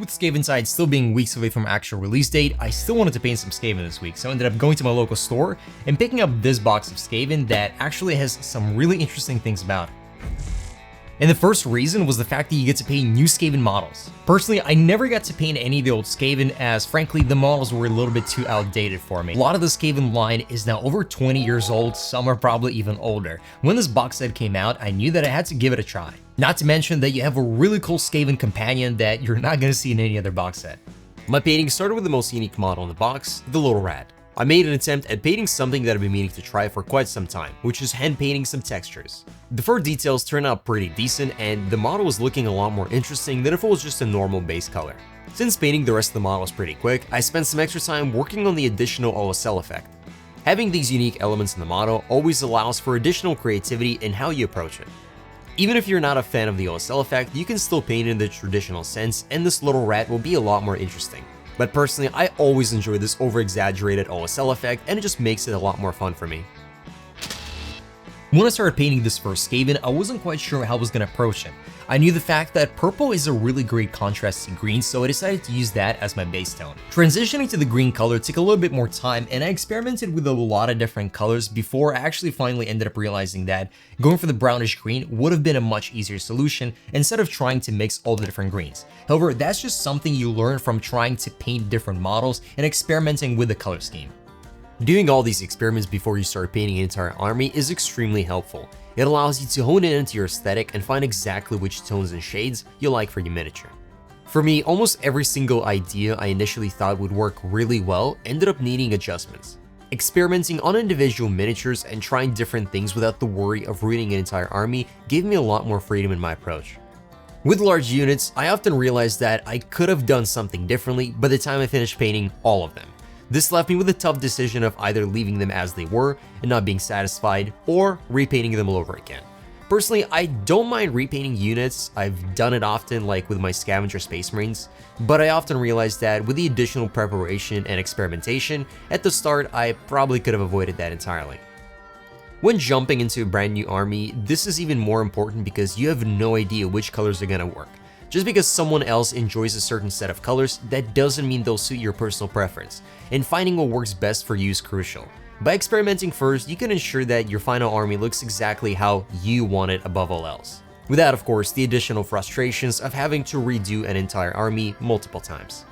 With Skaventide still being weeks away from actual release date, I still wanted to paint some Skaven this week, so I ended up going to my local store and picking up this box of Skaven that actually has some really interesting things about it. And the first reason was the fact that you get to paint new Skaven models. Personally, I never got to paint any of the old Skaven as frankly the models were a little bit too outdated for me. A lot of the Skaven line is now over 20 years old, some are probably even older. When this box set came out, I knew that I had to give it a try. Not to mention that you have a really cool Skaven companion that you're not going to see in any other box set. My painting started with the most unique model in the box, the little rat. I made an attempt at painting something that I've been meaning to try for quite some time, which is hand painting some textures. The fur details turned out pretty decent, and the model was looking a lot more interesting than if it was just a normal base color. Since painting the rest of the model was pretty quick, I spent some extra time working on the additional OSL effect. Having these unique elements in the model always allows for additional creativity in how you approach it. Even if you're not a fan of the OSL effect, you can still paint it in the traditional sense, and this little rat will be a lot more interesting. But personally, I always enjoy this over-exaggerated OSL effect, and it just makes it a lot more fun for me. When I started painting this first Skaven, I wasn't quite sure how I was going to approach him. I knew the fact that purple is a really great contrast to green, so I decided to use that as my base tone. Transitioning to the green color took a little bit more time, and I experimented with a lot of different colors before I actually finally ended up realizing that going for the brownish green would have been a much easier solution instead of trying to mix all the different greens. However, that's just something you learn from trying to paint different models and experimenting with the color scheme. Doing all these experiments before you start painting an entire army is extremely helpful. It allows you to hone in into your aesthetic and find exactly which tones and shades you like for your miniature. For me, almost every single idea I initially thought would work really well ended up needing adjustments. Experimenting on individual miniatures and trying different things without the worry of ruining an entire army gave me a lot more freedom in my approach. With large units, I often realized that I could have done something differently by the time I finished painting all of them. This left me with a tough decision of either leaving them as they were and not being satisfied, or repainting them all over again. Personally, I don't mind repainting units. I've done it often, like with my Scavenger Space Marines, but I often realize that with the additional preparation and experimentation at the start, I probably could have avoided that entirely. When jumping into a brand new army, this is even more important because you have no idea which colors are gonna work. Just because someone else enjoys a certain set of colors, that doesn't mean they'll suit your personal preference, and finding what works best for you is crucial. By experimenting first, you can ensure that your final army looks exactly how you want it above all else. Without, of course, the additional frustrations of having to redo an entire army multiple times.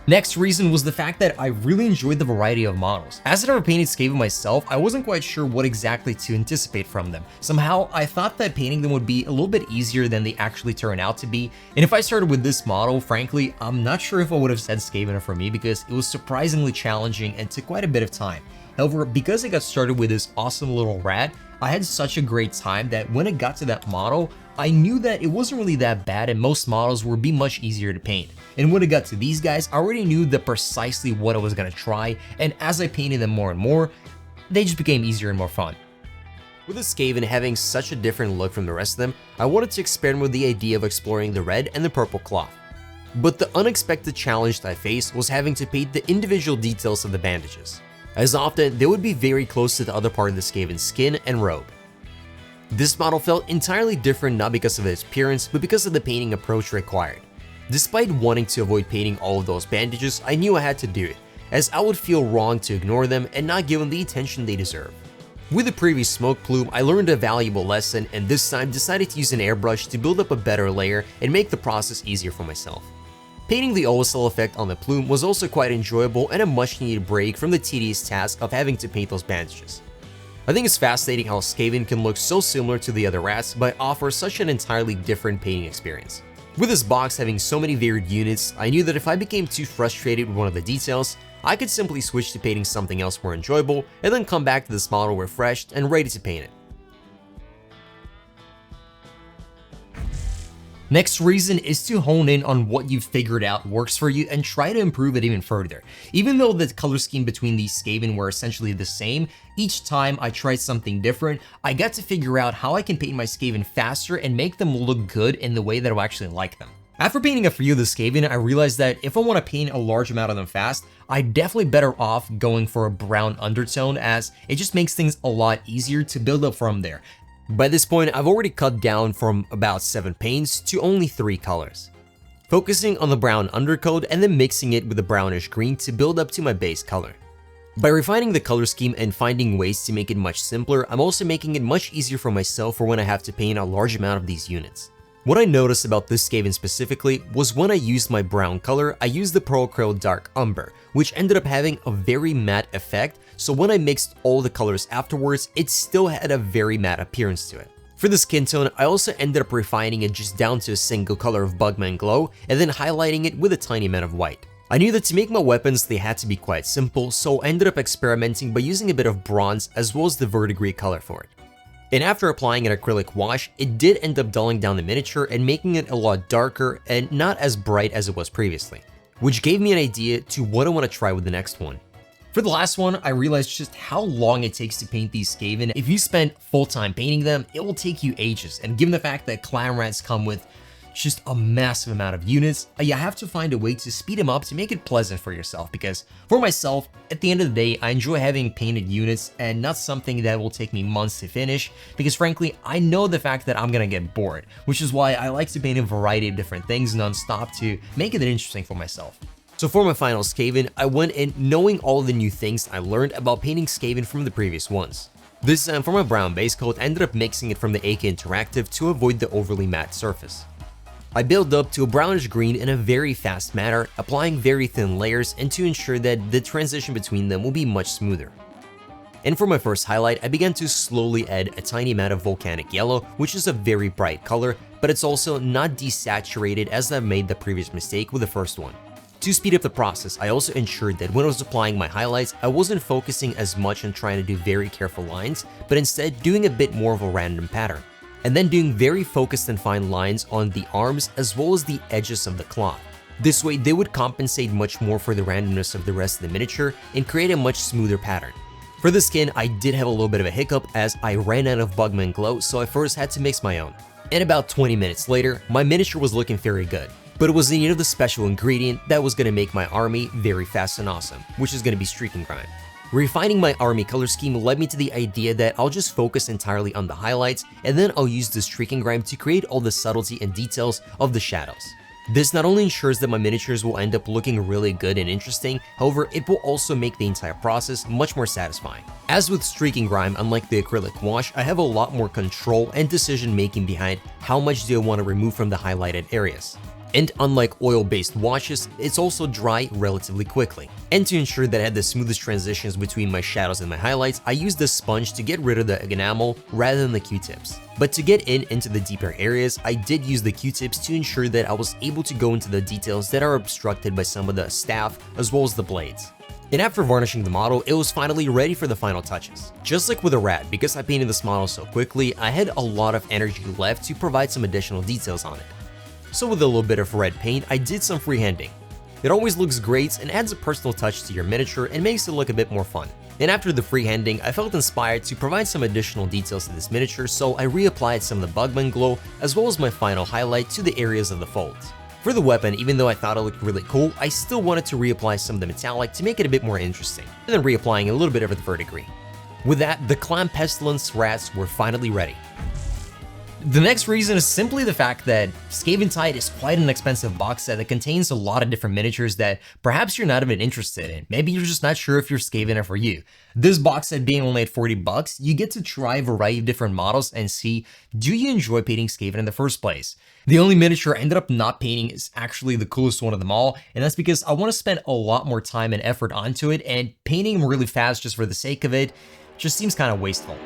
Next reason was the fact that I really enjoyed the variety of models. As I never painted Skaven myself, I wasn't quite sure what exactly to anticipate from them. Somehow, I thought that painting them would be a little bit easier than they actually turn out to be, and if I started with this model, frankly, I'm not sure if I would have said Skaven for me because it was surprisingly challenging and took quite a bit of time. However, because I got started with this awesome little rat, I had such a great time that when it got to that model, I knew that it wasn't really that bad and most models would be much easier to paint. And when it got to these guys, I already knew precisely what I was going to try, and as I painted them more and more, they just became easier and more fun. With the Skaven having such a different look from the rest of them, I wanted to experiment with the idea of exploring the red and the purple cloth. But the unexpected challenge I faced was having to paint the individual details of the bandages. As often, they would be very close to the other part of the Skaven's skin and robe. This model felt entirely different not because of its appearance, but because of the painting approach required. Despite wanting to avoid painting all of those bandages, I knew I had to do it, as I would feel wrong to ignore them and not give them the attention they deserve. With the previous smoke plume, I learned a valuable lesson and this time decided to use an airbrush to build up a better layer and make the process easier for myself. Painting the OSL effect on the plume was also quite enjoyable and a much needed break from the tedious task of having to paint those bandages. I think it's fascinating how Skaven can look so similar to the other rats but offer such an entirely different painting experience. With this box having so many varied units, I knew that if I became too frustrated with one of the details, I could simply switch to painting something else more enjoyable and then come back to this model refreshed and ready to paint it. Next reason is to hone in on what you've figured out works for you and try to improve it even further. Even though the color scheme between these Skaven were essentially the same, each time I tried something different, I got to figure out how I can paint my Skaven faster and make them look good in the way that I actually like them. After painting a few of the Skaven, I realized that if I want to paint a large amount of them fast, I'm definitely better off going for a brown undertone as it just makes things a lot easier to build up from there. By this point, I've already cut down from about 7 paints to only 3 colors. focusing on the brown undercoat and then mixing it with the brownish green to build up to my base color. By refining the color scheme and finding ways to make it much simpler, I'm also making it much easier for myself for when I have to paint a large amount of these units. What I noticed about this Skaven specifically was when I used my brown color, I used the Pearl Crow Dark Umber, which ended up having a very matte effect, so when I mixed all the colors afterwards, it still had a very matte appearance to it. For the skin tone, I also ended up refining it just down to a single color of Bugman Glow, and then highlighting it with a tiny amount of white. I knew that to make my weapons, they had to be quite simple, so I ended up experimenting by using a bit of bronze as well as the verdigris color for it. And after applying an acrylic wash, it did end up dulling down the miniature and making it a lot darker and not as bright as it was previously, which gave me an idea to what I want to try with the next one. For the last one, I realized just how long it takes to paint these Skaven. If you spend full time painting them, it will take you ages, and given the fact that clan rats come with just a massive amount of units, you have to find a way to speed them up to make it pleasant for yourself, because for myself, at the end of the day, I enjoy having painted units and not something that will take me months to finish, because frankly, I know the fact that I'm gonna get bored, which is why I like to paint a variety of different things non-stop to make it interesting for myself. So for my final Skaven, I went in knowing all the new things I learned about painting Skaven from the previous ones. This time for my brown base coat, I ended up mixing it from the AK Interactive to avoid the overly matte surface. I built up to a brownish green in a very fast manner, applying very thin layers and to ensure that the transition between them will be much smoother. And for my first highlight, I began to slowly add a tiny amount of volcanic yellow, which is a very bright color, but it's also not desaturated as I made the previous mistake with the first one. To speed up the process, I also ensured that when I was applying my highlights, I wasn't focusing as much on trying to do very careful lines, but instead doing a bit more of a random pattern, and then doing very focused and fine lines on the arms as well as the edges of the cloth. This way, they would compensate much more for the randomness of the rest of the miniature and create a much smoother pattern. For the skin, I did have a little bit of a hiccup as I ran out of Bugman Glow, so I first had to mix my own. And about 20 minutes later, my miniature was looking very good, but it was in need of the special ingredient that was going to make my army very fast and awesome, which is going to be Streaking Grime. Refining my army color scheme led me to the idea that I'll just focus entirely on the highlights, and then I'll use the Streaking Grime to create all the subtlety and details of the shadows. This not only ensures that my miniatures will end up looking really good and interesting, however, it will also make the entire process much more satisfying. As with Streaking Grime, unlike the acrylic wash, I have a lot more control and decision making behind how much do I want to remove from the highlighted areas. And unlike oil-based washes, it's also dry relatively quickly. And to ensure that I had the smoothest transitions between my shadows and my highlights, I used the sponge to get rid of the enamel rather than the Q-tips. But to get into the deeper areas, I did use the Q-tips to ensure that I was able to go into the details that are obstructed by some of the staff as well as the blades. And after varnishing the model, it was finally ready for the final touches. Just like with a rat, because I painted this model so quickly, I had a lot of energy left to provide some additional details on it. So with a little bit of red paint, I did some freehanding. It always looks great and adds a personal touch to your miniature and makes it look a bit more fun. And after the freehanding, I felt inspired to provide some additional details to this miniature, so I reapplied some of the Bugman Glow as well as my final highlight to the areas of the folds. For the weapon, even though I thought it looked really cool, I still wanted to reapply some of the metallic to make it a bit more interesting, and then reapplying a little bit of the verdigris. With that, the Clan Pestilence rats were finally ready. The next reason is simply the fact that Skaventide is quite an expensive box set that contains a lot of different miniatures that perhaps you're not even interested in. Maybe you're just not sure if your Skaven are for you. This box set being only at 40 bucks, you get to try a variety of different models and see, do you enjoy painting Skaven in the first place? The only miniature I ended up not painting is actually the coolest one of them all, and that's because I want to spend a lot more time and effort onto it, and painting them really fast just for the sake of it just seems kind of wasteful.